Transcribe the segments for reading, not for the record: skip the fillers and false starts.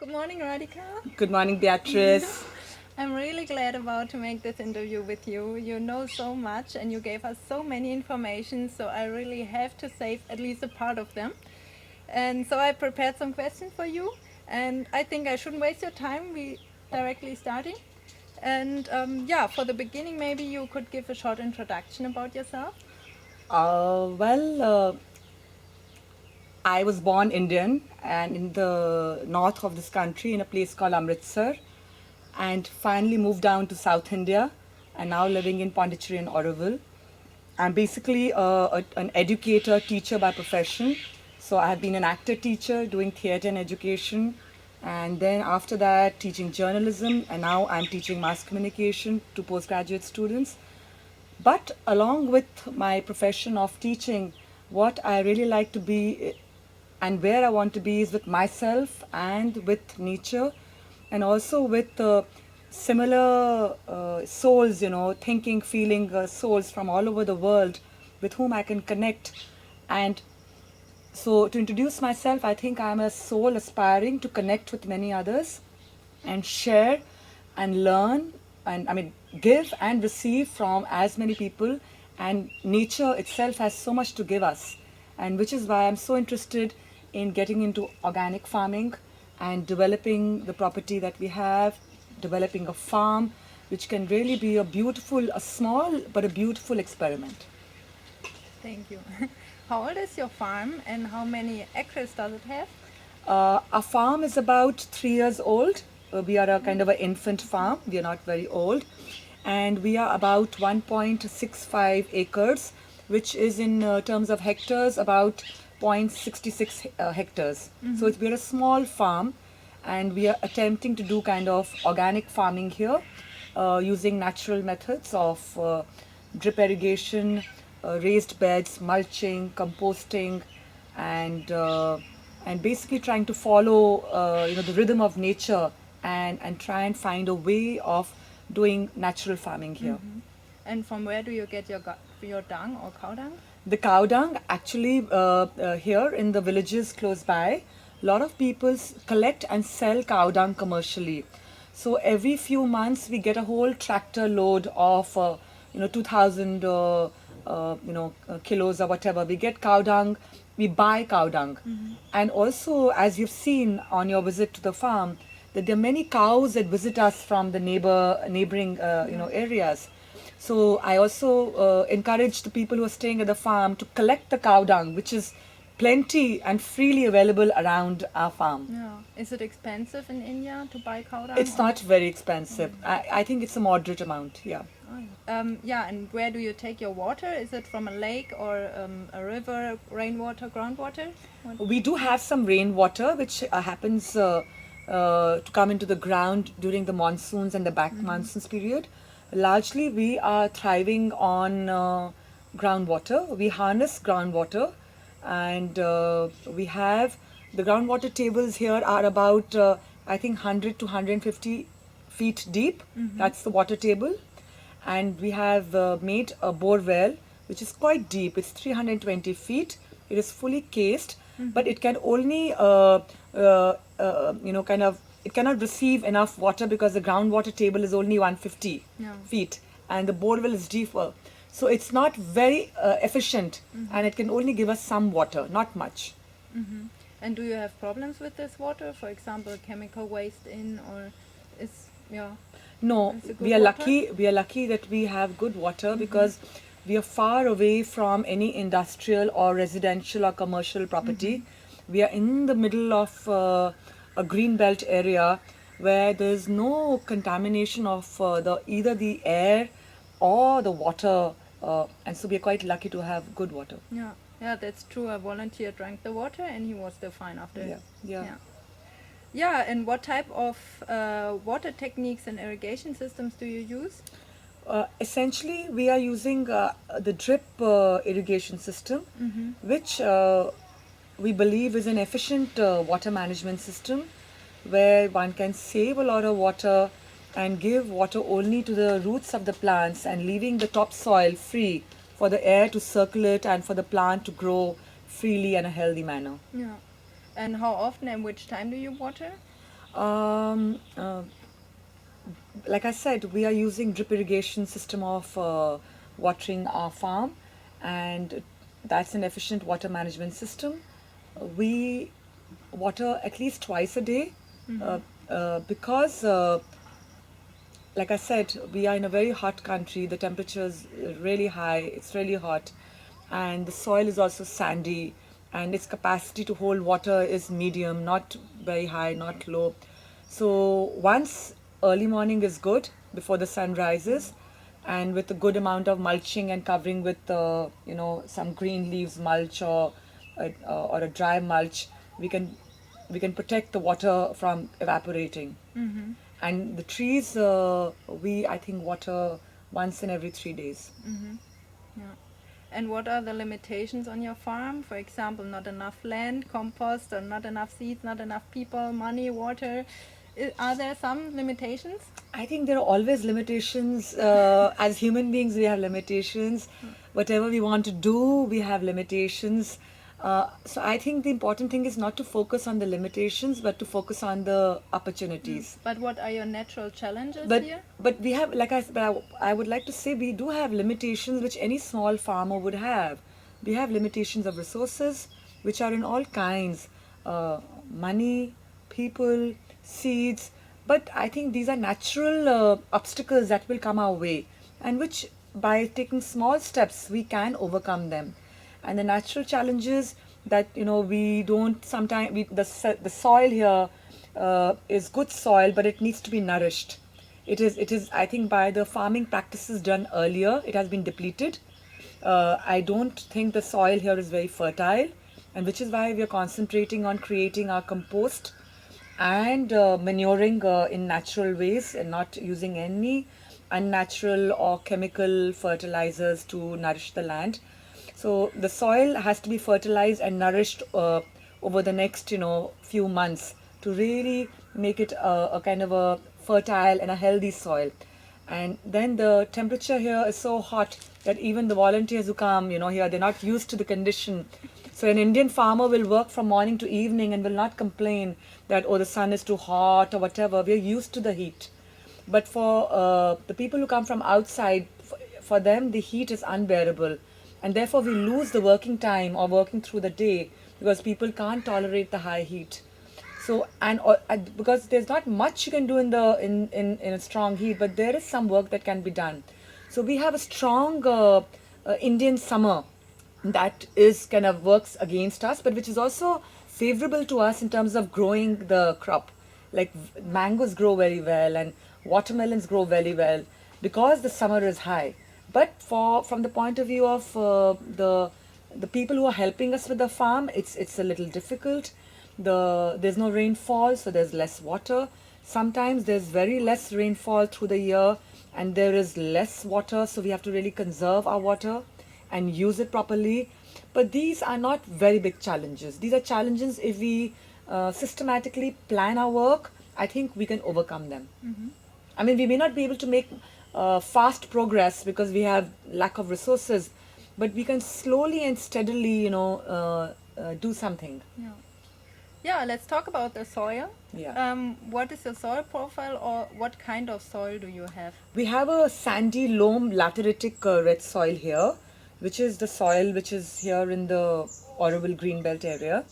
Good morning, Radhika. Good morning, Beatrice. I'm really glad about to make this interview with you. You know so much and you gave us so many information, so I really have to save at least a part of them. And so I prepared some questions for you, and I think I shouldn't waste your time. We directly starting. And yeah, for the beginning, maybe you could give a short introduction about yourself. Well, I was born Indian and in the north of this country in a place called Amritsar, and finally moved down to South India and now living in Pondicherry and Auroville. I'm basically an educator, teacher by profession. So I have been an actor teacher doing theatre and education, and then after that teaching journalism, and now I'm teaching mass communication to postgraduate students. But along with my profession of teaching, what I really like to be and where I want to be is with myself and with nature, and also with similar souls, thinking, feeling souls from all over the world with whom I can connect. And so, to introduce myself, I think I'm a soul aspiring to connect with many others and share and learn and give and receive from as many people. And nature itself has so much to give us, and which is why I'm so interested in getting into organic farming and developing the property that we have, developing a farm which can really be a small but a beautiful experiment. Thank you. How old is your farm and how many acres does it have? Our farm is about 3 years old. We are a kind of an infant farm. We are not very old. And we are about 1.65 acres, which is in terms of hectares about 0.66 hectares. So we're a small farm, and we are attempting to do kind of organic farming here using natural methods of drip irrigation, raised beds, mulching, composting, and and basically trying to follow the rhythm of nature and try and find a way of doing natural farming here. And from where do you get your dung or cow dung? The cow dung actually here in the villages close by, a lot of people collect and sell cow dung commercially. So every few months we get a whole tractor load of 2,000 kilos or whatever. We get cow dung, we buy cow dung, and also as you've seen on your visit to the farm, that there are many cows that visit us from the neighboring areas. So I also encourage the people who are staying at the farm to collect the cow dung, which is plenty and freely available around our farm. Yeah. Is it expensive in India to buy cow dung? It's not very expensive. I think it's a moderate amount, yeah. Yeah, and where do you take your water? Is it from a lake or a river, rainwater, groundwater? We do have some rainwater which happens to come into the ground during the monsoons and the back monsoons period. Largely, we are thriving on groundwater. We harness groundwater, and we have the groundwater tables here are about I think 100 to 150 feet deep. That's the water table, and we have made a bore well which is quite deep. It's 320 feet. It is fully cased, but it can only it cannot receive enough water because the groundwater table is only 150 feet and the borewell is deeper. So it's not very efficient, and it can only give us some water, not much. And do you have problems with this water? For example, chemical waste in, or is No, is it good we are water? lucky. We are lucky that we have good water because we are far away from any industrial or residential or commercial property. We are in the middle of a green belt area where there's no contamination of either the air or the water, and so we are quite lucky to have good water. Yeah, that's true. A volunteer drank the water and he was still fine after. Yeah. Yeah, and what type of water techniques and irrigation systems do you use? Essentially, we are using the drip irrigation system, which we believe is an efficient water management system where one can save a lot of water and give water only to the roots of the plants and leaving the topsoil free for the air to circulate and for the plant to grow freely in a healthy manner. Yeah. And how often and which time do you water? Um, uh, like I said, we are using drip irrigation system of watering our farm, and that's an efficient water management system. We water at least twice a day because like I said, we are in a very hot country. The temperature is really high. It's really hot, and the soil is also sandy, and its capacity to hold water is medium, not very high, not low. So once early morning is good before the sun rises, and with a good amount of mulching and covering with some green leaves mulch or a dry mulch, we can protect the water from evaporating. And the trees, we I think water once in every 3 days. Yeah. And what are the limitations on your farm? For example, not enough land, compost, or not enough seeds, not enough people, money, water. Are there some limitations? I think there are always limitations. As human beings, we have limitations. Whatever we want to do, we have limitations. So I think the important thing is not to focus on the limitations, but to focus on the opportunities. But what are your natural challenges But here? but we have, like I would like to say, we do have limitations which any small farmer would have. We have limitations of resources, which are in all kinds, money, people, seeds. But I think these are natural obstacles that will come our way, and which by taking small steps we can overcome them. And the natural challenges that we don't sometimes the soil here is good soil, but it needs to be nourished. It is I think by the farming practices done earlier, it has been depleted. I don't think the soil here is very fertile, and which is why we are concentrating on creating our compost and manuring in natural ways and not using any unnatural or chemical fertilizers to nourish the land. So the soil has to be fertilized and nourished over the next few months to really make it a kind of a fertile and a healthy soil. And then the temperature here is so hot that even the volunteers who come here, they're not used to the condition. So an Indian farmer will work from morning to evening and will not complain that, oh, the sun is too hot or whatever. We're used to the heat. But for the people who come from outside, for them the heat is unbearable, and therefore we lose the working time or working through the day because people can't tolerate the high heat. So and because there's not much you can do in a strong heat, but there is some work that can be done. So we have a strong Indian summer that is kind of works against us, but which is also favorable to us in terms of growing the crop. Like mangoes grow very well and watermelons grow very well because the summer is high. But from the point of view of the people who are helping us with the farm, it's a little difficult. There's no rainfall, so there's less water. Sometimes there's very less rainfall through the year, and there is less water, so we have to really conserve our water and use it properly. But these are not very big challenges. These are challenges if we systematically plan our work. I think we can overcome them. I mean, we may not be able to make fast progress because we have lack of resources, but we can slowly and steadily, do something. Yeah. Yeah, let's talk about the soil. Yeah. What is your soil profile, or what kind of soil do you have? We have a sandy loam lateritic red soil here, which is the soil which is here in the Oroville Greenbelt area.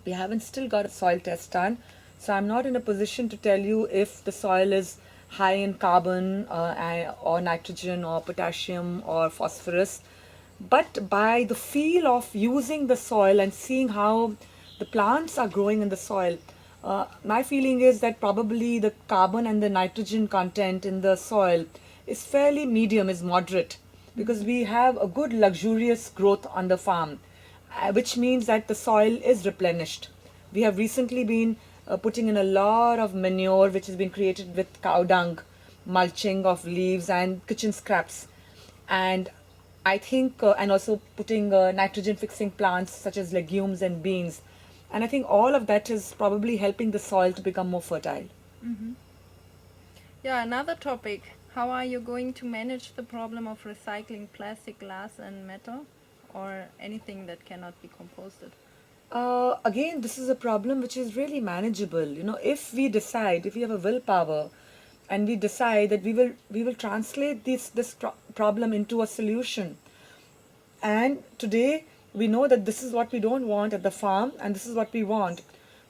We haven't still got a soil test done, so I'm not in a position to tell you if the soil is high in carbon or nitrogen or potassium or phosphorus. But by the feel of using the soil and seeing how the plants are growing in the soil, my feeling is that probably the carbon and the nitrogen content in the soil is fairly medium, is moderate, because we have a good luxurious growth on the farm, which means that the soil is replenished. We have recently been putting in a lot of manure, which has been created with cow dung, mulching of leaves and kitchen scraps. And I think, and also putting nitrogen fixing plants such as legumes and beans. And I think all of that is probably helping the soil to become more fertile. Yeah, another topic. How are you going to manage the problem of recycling plastic, glass, and metal, or anything that cannot be composted? Again, this is a problem which is really manageable. You know, if we decide, if we have a willpower, and we decide that we will translate this problem into a solution. And today we know that this is what we don't want at the farm, and this is what we want.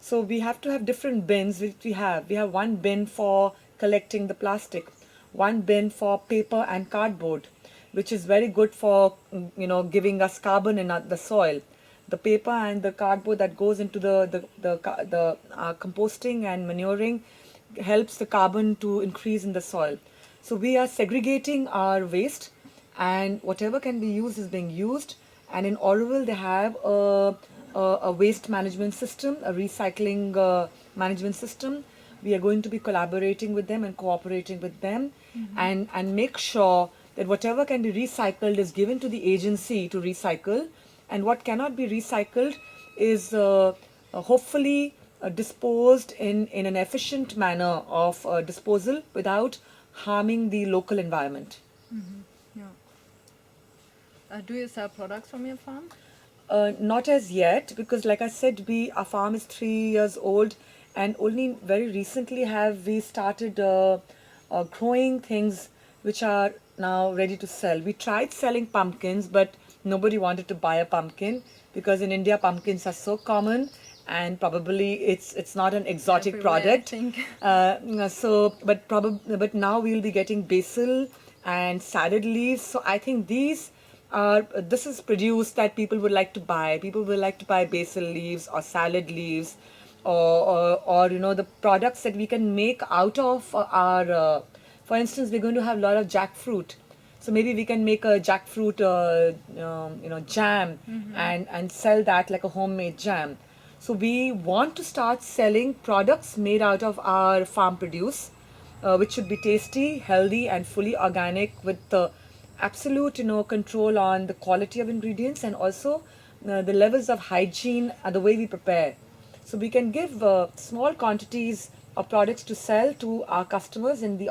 So we have to have different bins, which we have. We have one bin for collecting the plastic, one bin for paper and cardboard, which is very good for giving us carbon in the soil. The paper and the cardboard that goes into the composting and manuring helps the carbon to increase in the soil. So we are segregating our waste, and whatever can be used is being used. And in Oroville, they have a waste management system, a recycling management system. We are going to be collaborating with them and cooperating with them, and make sure that whatever can be recycled is given to the agency to recycle, and what cannot be recycled is hopefully disposed in an efficient manner of disposal without harming the local environment. Yeah. Do you sell products from your farm? Not as yet, because like I said, our farm is 3 years old, and only very recently have we started growing things which are now ready to sell. We tried selling pumpkins, but nobody wanted to buy a pumpkin, because in India pumpkins are so common, and probably it's not an exotic Everywhere, I product. think. But now we'll be getting basil and salad leaves. So I think this is produce that people would like to buy. People would like to buy basil leaves or salad leaves, or the products that we can make out of our. For instance, we're going to have a lot of jackfruit, so maybe we can make a jackfruit jam, and sell that like a homemade jam. So we want to start selling products made out of our farm produce, which should be tasty, healthy, and fully organic, with absolute control on the quality of ingredients, and also the levels of hygiene and the way we prepare. So we can give small quantities of products to sell to our customers in the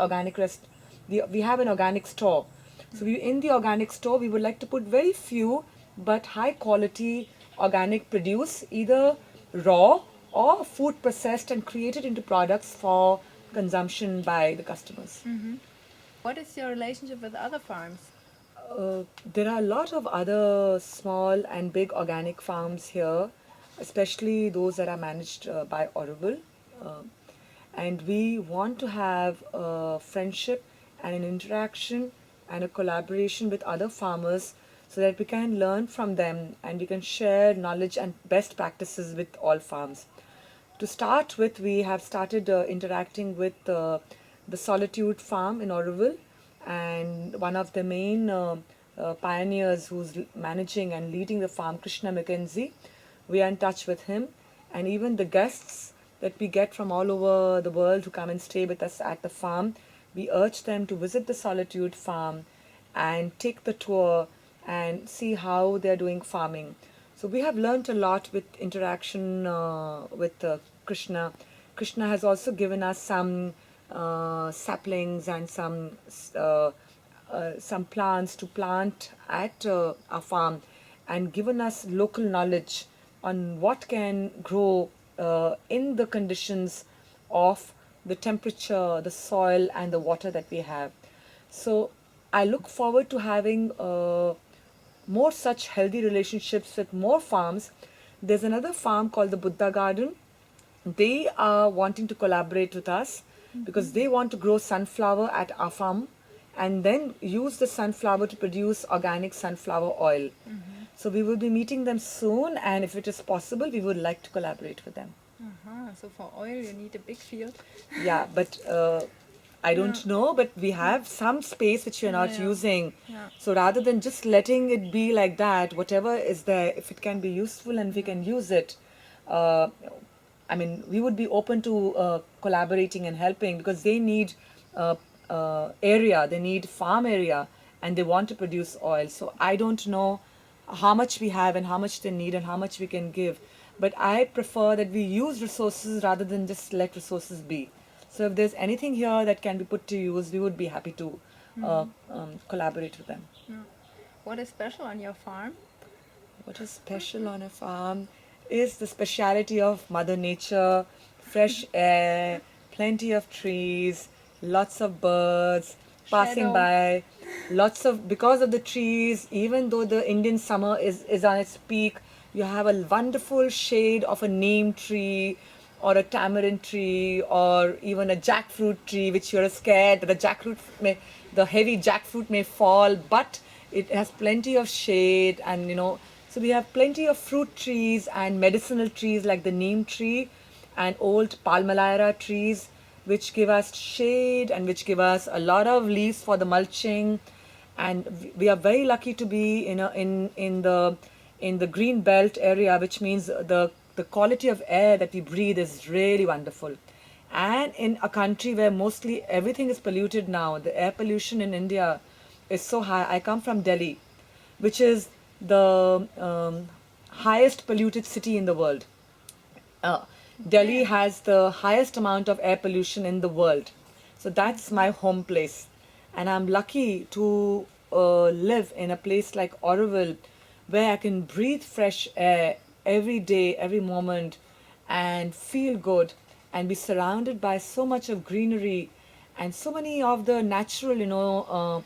we have an organic store. So in the organic store, we would like to put very few but high quality organic produce, either raw or food processed and created into products for consumption by the customers. What is your relationship with other farms? There are a lot of other small and big organic farms here, especially those that are managed by Oroville. Uh, and we want to have a friendship and an interaction and a collaboration with other farmers, so that we can learn from them and we can share knowledge and best practices with all farms. To start with, we have started interacting with the Solitude Farm in Oroville, and one of the main pioneers who's managing and leading the farm, Krishna McKenzie. We are in touch with him, and even the guests that we get from all over the world who come and stay with us at the farm, we urge them to visit the Solitude Farm and take the tour and see how they're doing farming. So we have learned a lot with interaction with Krishna. Krishna has also given us some saplings and some plants to plant at our farm, and given us local knowledge on what can grow in the conditions of the temperature, the soil, and the water that we have. So I look forward to having more such healthy relationships with more farms. There's another farm called the Buddha Garden. They are wanting to collaborate with us because they want to grow sunflower at our farm and then use the sunflower to produce organic sunflower oil. So we will be meeting them soon, and if it is possible, we would like to collaborate with them. So for oil, you need a big field. Yeah, but I don't know, but we have some space which we are not using. Yeah. So rather than just letting it be like that, whatever is there, if it can be useful and we can use it, I mean, we would be open to collaborating and helping, because they need area, they need farm area, and they want to produce oil. So I don't know how much we have and how much they need and how much we can give. But I prefer that we use resources rather than just let resources be. So if there's anything here that can be put to use, we would be happy to collaborate with them. What is special on your farm? What is special on a farm? is the speciality of Mother Nature, fresh air, plenty of trees, lots of birds passing Shadow. by, lots of, because of the trees, even though the Indian summer is on its peak, you have a wonderful shade of a neem tree or a tamarind tree or even a jackfruit tree, which you're scared that the heavy jackfruit may fall, but it has plenty of shade. And so we have plenty of fruit trees and medicinal trees like the neem tree and old palmyra trees, which give us shade and which give us a lot of leaves for the mulching. And we are very lucky to be in the green belt area, which means the quality of air that we breathe is really wonderful. And in a country where mostly everything is polluted now, the air pollution in India is so high. I come from Delhi, which is the highest polluted city in the world. uh, Delhi has the highest amount of air pollution in the world. So that's my home place. And I'm lucky to live in a place like Auroville where I can breathe fresh air every day, every moment, and feel good and be surrounded by so much of greenery and so many of the natural,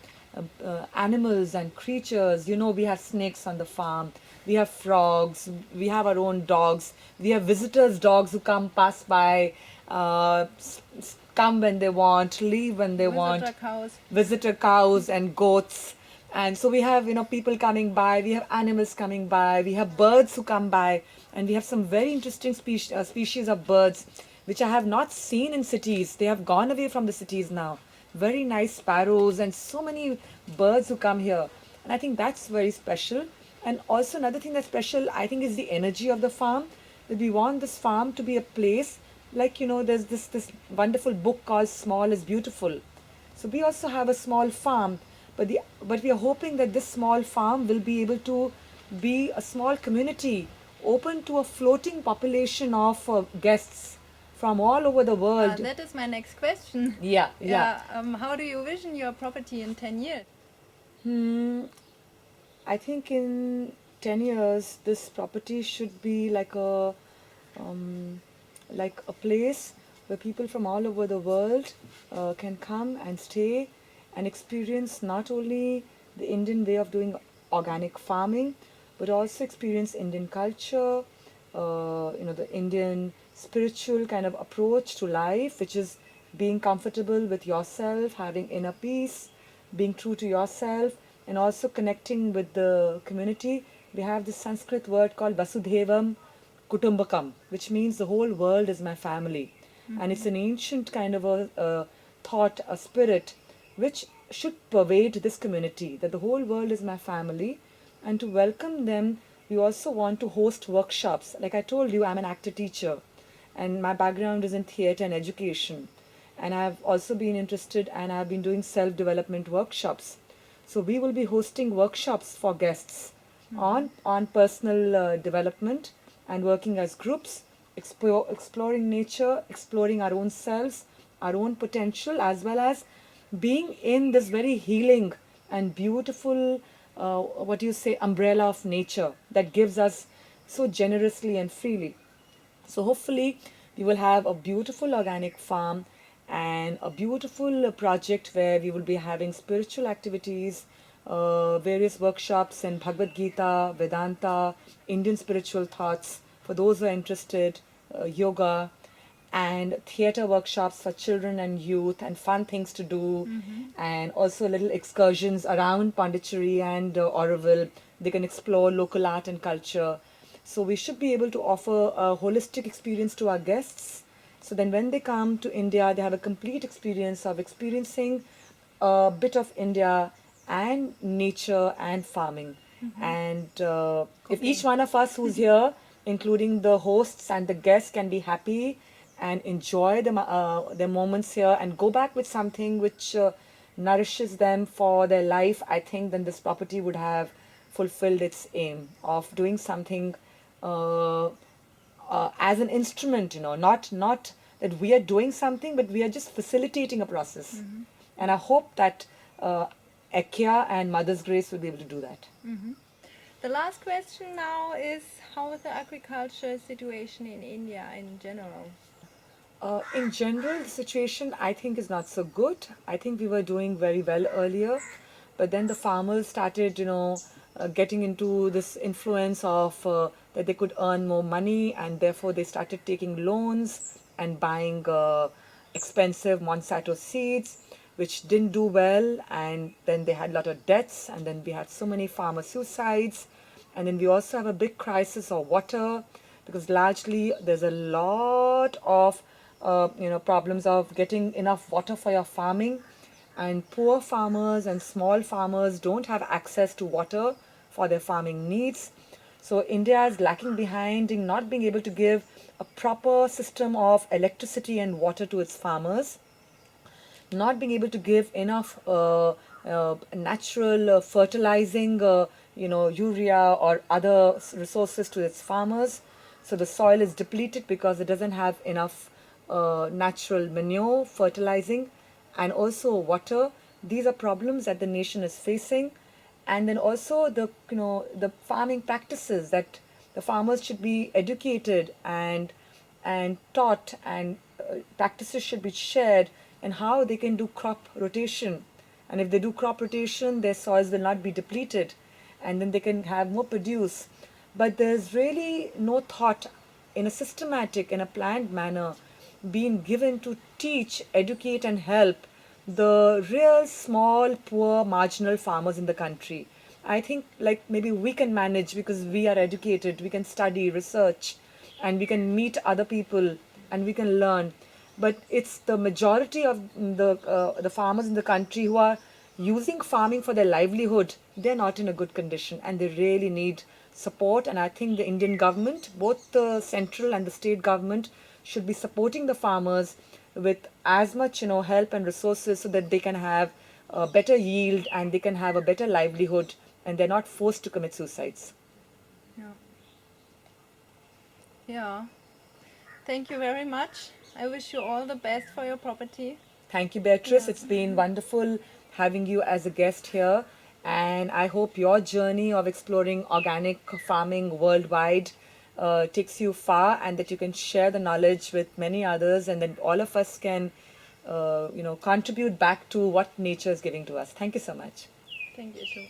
animals and creatures. We have snakes on the farm, we have frogs, we have our own dogs, we have visitors' dogs who come pass by, come when they want, leave when they want, Visitor cows. visitor cows and goats. And so we have, people coming by, we have animals coming by, we have birds who come by, and we have some very interesting species of birds which I have not seen in cities. They have gone away from the cities now. Very nice sparrows and so many birds who come here. And I think that's very special. And also another thing that's special, I think, is the energy of the farm. That we want this farm to be a place like, there's this wonderful book called Small is Beautiful. So we also have a small farm, but we are hoping that this small farm will be able to be a small community open to a floating population of guests from all over the world. That is my next question. Yeah. How do you vision your property in 10 years? I think in 10 years, this property should be like a place where people from all over the world can come and stay and experience not only the Indian way of doing organic farming, but also experience Indian culture, the Indian spiritual kind of approach to life, which is being comfortable with yourself, having inner peace, being true to yourself, and also connecting with the community. We have this Sanskrit word called Vasudevam Kutumbakam, which means the whole world is my family. And it's an ancient kind of a thought, a spirit, which should pervade this community, that the whole world is my family. And to welcome them, we also want to host workshops. Like I told you, I'm an actor teacher, and my background is in theatre and education. And I've also been interested and I've been doing self-development workshops. So we will be hosting workshops for guests on personal development and working as groups, exploring nature, exploring our own selves, our own potential, as well as being in this very healing and beautiful, umbrella of nature that gives us so generously and freely. So hopefully we will have a beautiful organic farm and a beautiful project where we will be having spiritual activities, various workshops in Bhagavad Gita, Vedanta, Indian spiritual thoughts for those who are interested, yoga, and theatre workshops for children and youth, and fun things to do, and also little excursions around Pondicherry and Auroville. They can explore local art and culture. So we should be able to offer a holistic experience to our guests. So then when they come to India, they have a complete experience of experiencing a bit of India and nature and farming. And if each one of us who's here, including the hosts and the guests, can be happy and enjoy their moments here and go back with something which nourishes them for their life, I think then this property would have fulfilled its aim of doing something as an instrument, not that we are doing something, but we are just facilitating a process. And I hope that Ekya and Mother's Grace will be able to do that. The last question now is, how is the agriculture situation in India in general? In general, the situation I think is not so good. I think we were doing very well earlier, but then the farmers started, getting into this influence of that they could earn more money, and therefore they started taking loans and buying expensive Monsanto seeds, which didn't do well, and then they had a lot of debts, and then we had so many farmer suicides, and then we also have a big crisis of water because largely there's a lot of problems of getting enough water for your farming, and poor farmers and small farmers don't have access to water for their farming needs. So India is lacking behind in not being able to give a proper system of electricity and water to its farmers, not being able to give enough natural fertilizing, urea or other resources to its farmers. So the soil is depleted because it doesn't have enough natural manure, fertilizing, and also water. These are problems that the nation is facing, and then also the farming practices that the farmers should be educated and taught, and practices should be shared, and how they can do crop rotation. And if they do crop rotation, their soils will not be depleted, and then they can have more produce. But there's really no thought in a systematic and a planned manner being given to teach, educate, and help the real small, poor, marginal farmers in the country. I think like maybe we can manage because we are educated, we can study, research, and we can meet other people and we can learn. But it's the majority of the farmers in the country who are using farming for their livelihood. They're not in a good condition and they really need support. And I think the Indian government, both the central and the state government, should be supporting the farmers with as much help and resources so that they can have a better yield and they can have a better livelihood and they're not forced to commit suicides. Yeah. Yeah. Thank you very much. I wish you all the best for your property. Thank you, Beatrice. Yeah. It's been wonderful having you as a guest here. And I hope your journey of exploring organic farming worldwide takes you far and that you can share the knowledge with many others and that all of us can, contribute back to what nature is giving to us. Thank you so much. Thank you too.